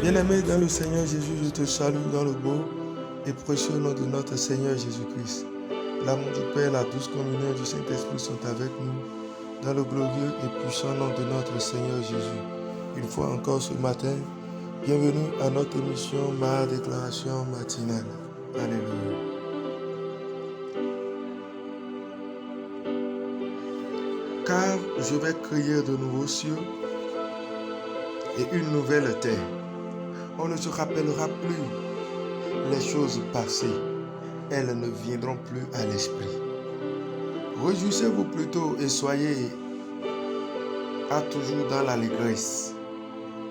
Bien-aimé dans le Seigneur Jésus, je te salue dans le beau et précieux nom de notre Seigneur Jésus-Christ. L'amour du Père, la douce communion du Saint-Esprit sont avec nous dans le glorieux et puissant nom de notre Seigneur Jésus. Une fois encore ce matin, bienvenue à notre émission Ma Déclaration matinale. Alléluia. Car je vais créer de nouveaux cieux et une nouvelle terre. On ne se rappellera plus les choses passées. Elles ne viendront plus à l'esprit. Réjouissez-vous plutôt et soyez à toujours dans l'allégresse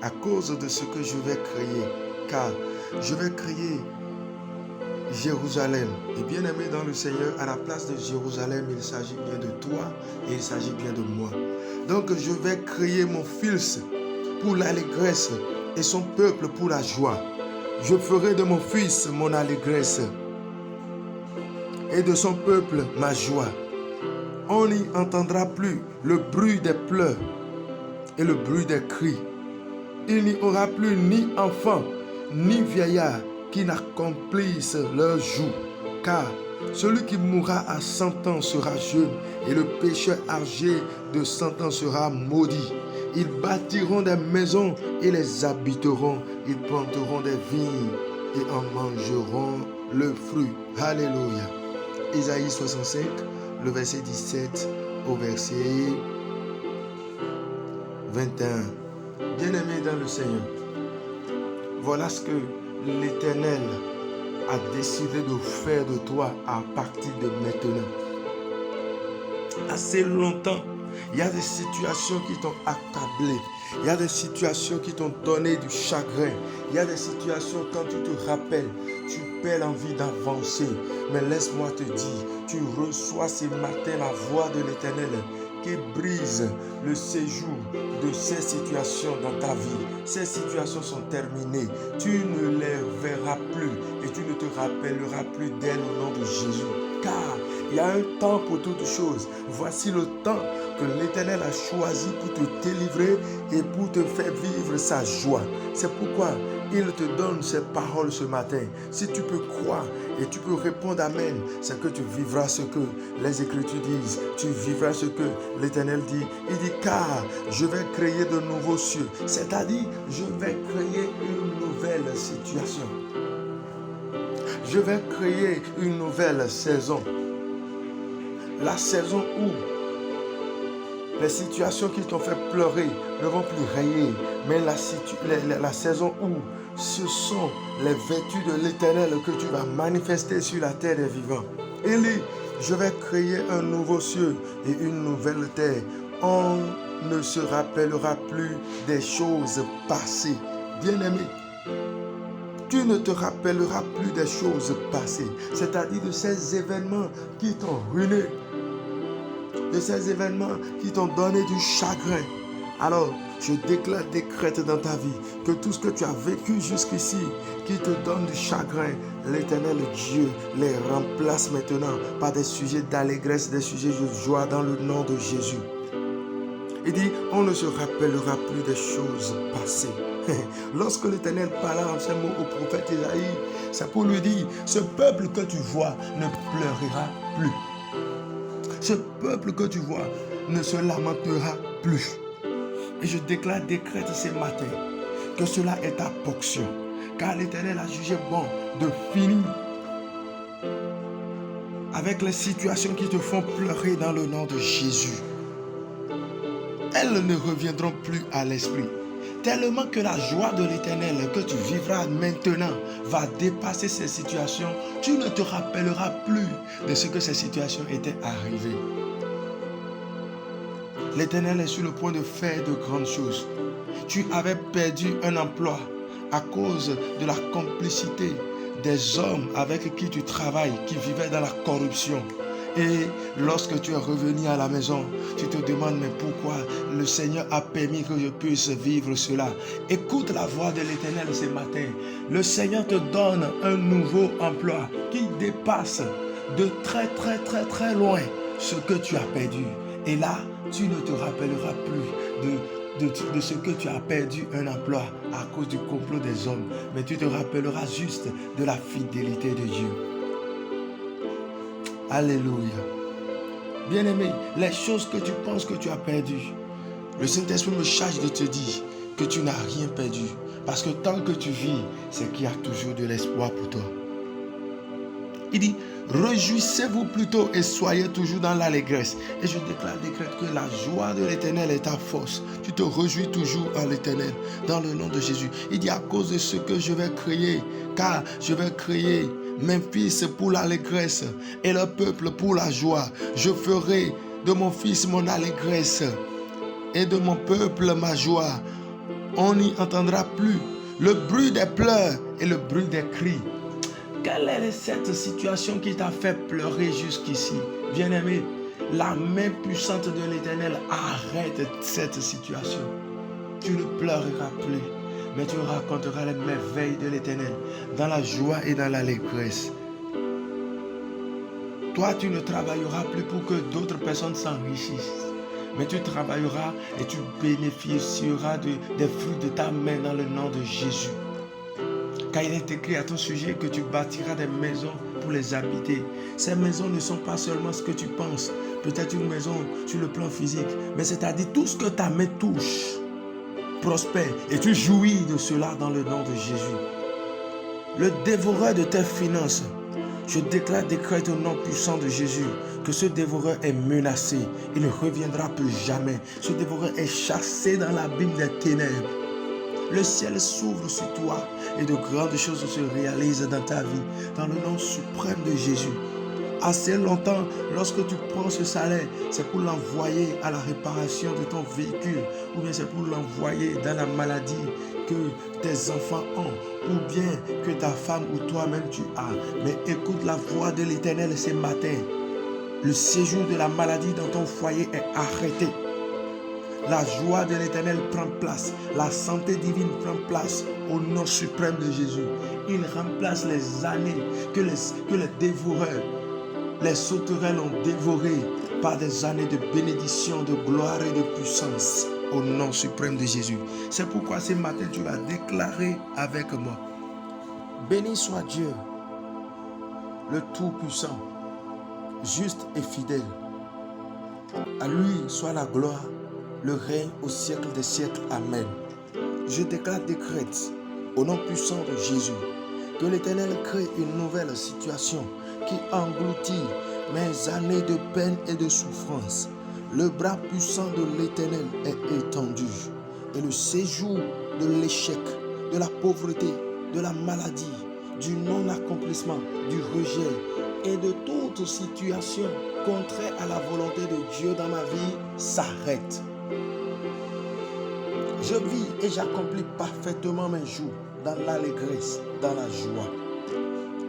à cause de ce que je vais créer. Car je vais créer Jérusalem. Et bien aimé dans le Seigneur, à la place de Jérusalem, il s'agit bien de toi et il s'agit bien de moi. Donc je vais créer mon fils pour l'allégresse et son peuple pour la joie. Je ferai de mon fils mon allégresse et de son peuple ma joie. On n'y entendra plus le bruit des pleurs et le bruit des cris. Il n'y aura plus ni enfants ni vieillards qui n'accomplissent leur joug, car celui qui mourra à 100 ans sera jeune, et le pécheur âgé de 100 ans sera maudit. Ils bâtiront des maisons et les habiteront, ils planteront des vignes et en mangeront le fruit. Alléluia. Isaïe 65, le verset 17 au verset 21. Bien-aimé dans le Seigneur, voilà ce que l'Éternel a décidé de faire de toi à partir de maintenant. Assez longtemps, il y a des situations qui t'ont accablé. Il y a des situations qui t'ont donné du chagrin. Il y a des situations, quand tu te rappelles, tu perds l'envie d'avancer. Mais laisse-moi te dire, tu reçois ce matin la voix de l'Éternel qui brise le séjour de ces situations dans ta vie. Ces situations sont terminées. Tu ne les verras plus et tu ne te rappelleras plus d'elles au nom de Jésus. Car il y a un temps pour toutes choses. Voici le temps que l'Éternel a choisi pour te délivrer et pour te faire vivre sa joie. C'est pourquoi il te donne ces paroles ce matin. Si tu peux croire et tu peux répondre Amen, c'est que tu vivras ce que les Écritures disent. Tu vivras ce que l'Éternel dit. Il dit car je vais créer de nouveaux cieux. C'est-à-dire je vais créer une nouvelle situation. Je vais créer une nouvelle saison. La saison où les situations qui t'ont fait pleurer ne vont plus rayer, mais la saison où ce sont les vertus de l'Éternel que tu vas manifester sur la terre des vivants. Il dit, je vais créer un nouveau ciel et une nouvelle terre. On ne se rappellera plus des choses passées. Bien-aimé, tu ne te rappelleras plus des choses passées, c'est-à-dire de ces événements qui t'ont ruiné, de ces événements qui t'ont donné du chagrin. Alors, je décrète dans ta vie que tout ce que tu as vécu jusqu'ici, qui te donne du chagrin, l'Éternel Dieu les remplace maintenant par des sujets d'allégresse, des sujets de joie dans le nom de Jésus. Il dit, on ne se rappellera plus des choses passées. Lorsque l'Éternel parla en ces mots au prophète Isaïe, c'est pour lui dire, ce peuple que tu vois ne pleurera plus. Ce peuple que tu vois ne se lamentera plus. Et je décrète ce matin que cela est ta portion. Car l'Éternel a jugé bon de finir avec les situations qui te font pleurer dans le nom de Jésus. Elles ne reviendront plus à l'esprit. Tellement que la joie de l'Éternel que tu vivras maintenant va dépasser ces situations. Tu ne te rappelleras plus de ce que ces situations étaient arrivées. L'Éternel est sur le point de faire de grandes choses. Tu avais perdu un emploi à cause de la complicité des hommes avec qui tu travailles, qui vivaient dans la corruption. Et lorsque tu es revenu à la maison, tu te demandes mais pourquoi le Seigneur a permis que je puisse vivre cela. Écoute la voix de l'Éternel ce matin. Le Seigneur te donne un nouveau emploi qui dépasse de très loin ce que tu as perdu. Et là, tu ne te rappelleras plus de ce que tu as perdu un emploi à cause du complot des hommes, mais tu te rappelleras juste de la fidélité de Dieu. Alléluia. Bien-aimé, les choses que tu penses que tu as perdues, le Saint-Esprit me charge de te dire que tu n'as rien perdu. Parce que tant que tu vis, c'est qu'il y a toujours de l'espoir pour toi. Il dit, réjouissez-vous plutôt et soyez toujours dans l'allégresse. Et je décrète que la joie de l'Éternel est ta force. Tu te réjouis toujours en l'Éternel, dans le nom de Jésus. Il dit, à cause de ce que je vais créer, car je vais créer mes fils pour l'allégresse et le peuple pour la joie. Je ferai de mon fils mon allégresse et de mon peuple ma joie. On n'y entendra plus le bruit des pleurs et le bruit des cris. Quelle est cette situation qui t'a fait pleurer jusqu'ici? Bien-aimé, la main puissante de l'Éternel arrête cette situation. Tu ne pleureras plus, mais tu raconteras les merveilles de l'Éternel dans la joie et dans l'allégresse. Toi, tu ne travailleras plus pour que d'autres personnes s'enrichissent, mais tu travailleras et tu bénéficieras des fruits de ta main dans le nom de Jésus. Car il est écrit à ton sujet que tu bâtiras des maisons pour les habiter. Ces maisons ne sont pas seulement ce que tu penses, peut-être une maison sur le plan physique, mais c'est-à-dire tout ce que ta main touche prospère et tu jouis de cela dans le nom de Jésus. Le dévoreur de tes finances, je décrète au nom puissant de Jésus que ce dévoreur est menacé. Il ne reviendra plus jamais. Ce dévoreur est chassé dans l'abîme des ténèbres. Le ciel s'ouvre sur toi et de grandes choses se réalisent dans ta vie, dans le nom suprême de Jésus. Assez longtemps, lorsque tu prends ce salaire, c'est pour l'envoyer à la réparation de ton véhicule, ou bien c'est pour l'envoyer dans la maladie que tes enfants ont, ou bien que ta femme ou toi-même tu as. Mais écoute la voix de l'Éternel ce matin. Le séjour de la maladie dans ton foyer est arrêté. La joie de l'Éternel prend place. La santé divine prend place au nom suprême de Jésus. Il remplace les années que les dévoreurs, les sauterelles ont dévorées par des années de bénédiction, de gloire et de puissance au nom suprême de Jésus. C'est pourquoi ce matin tu vas déclarer avec moi. Béni soit Dieu, le Tout-Puissant, juste et fidèle. À lui soit la gloire, le règne au siècle des siècles. Amen. Je décrète au nom puissant de Jésus que l'Éternel crée une nouvelle situation qui engloutit mes années de peine et de souffrance. Le bras puissant de l'Éternel est étendu et le séjour de l'échec, de la pauvreté, de la maladie, du non-accomplissement, du rejet et de toute situation contraire à la volonté de Dieu dans ma vie s'arrête. Je vis et j'accomplis parfaitement mes jours dans l'allégresse, dans la joie.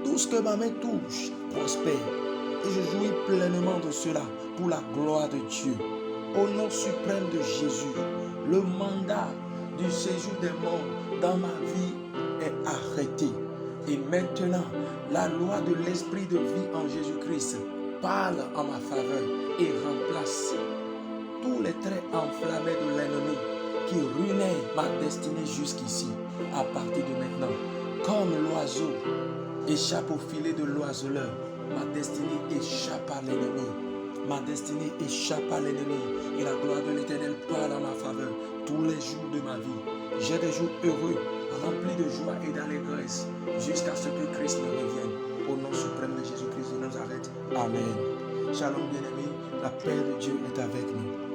Tout ce que ma main touche prospère et je jouis pleinement de cela pour la gloire de Dieu. Au nom suprême de Jésus, le mandat du séjour des morts dans ma vie est arrêté. Et maintenant, la loi de l'esprit de vie en Jésus-Christ parle en ma faveur et remplace tous les traits enflammés de l'ennemi qui ruinaient ma destinée jusqu'ici. À partir de maintenant, comme l'oiseau échappe au filet de l'oiseleur, ma destinée échappe à l'ennemi. Ma destinée échappe à l'ennemi et la gloire de l'Éternel parle en ma faveur tous les jours de ma vie. J'ai des jours heureux, remplis de joie et d'allégresse jusqu'à ce que Christ me revienne. Au nom suprême de Jésus-Christ de Nazareth. Amen. Shalom bien-aimés, la paix de Dieu est avec nous.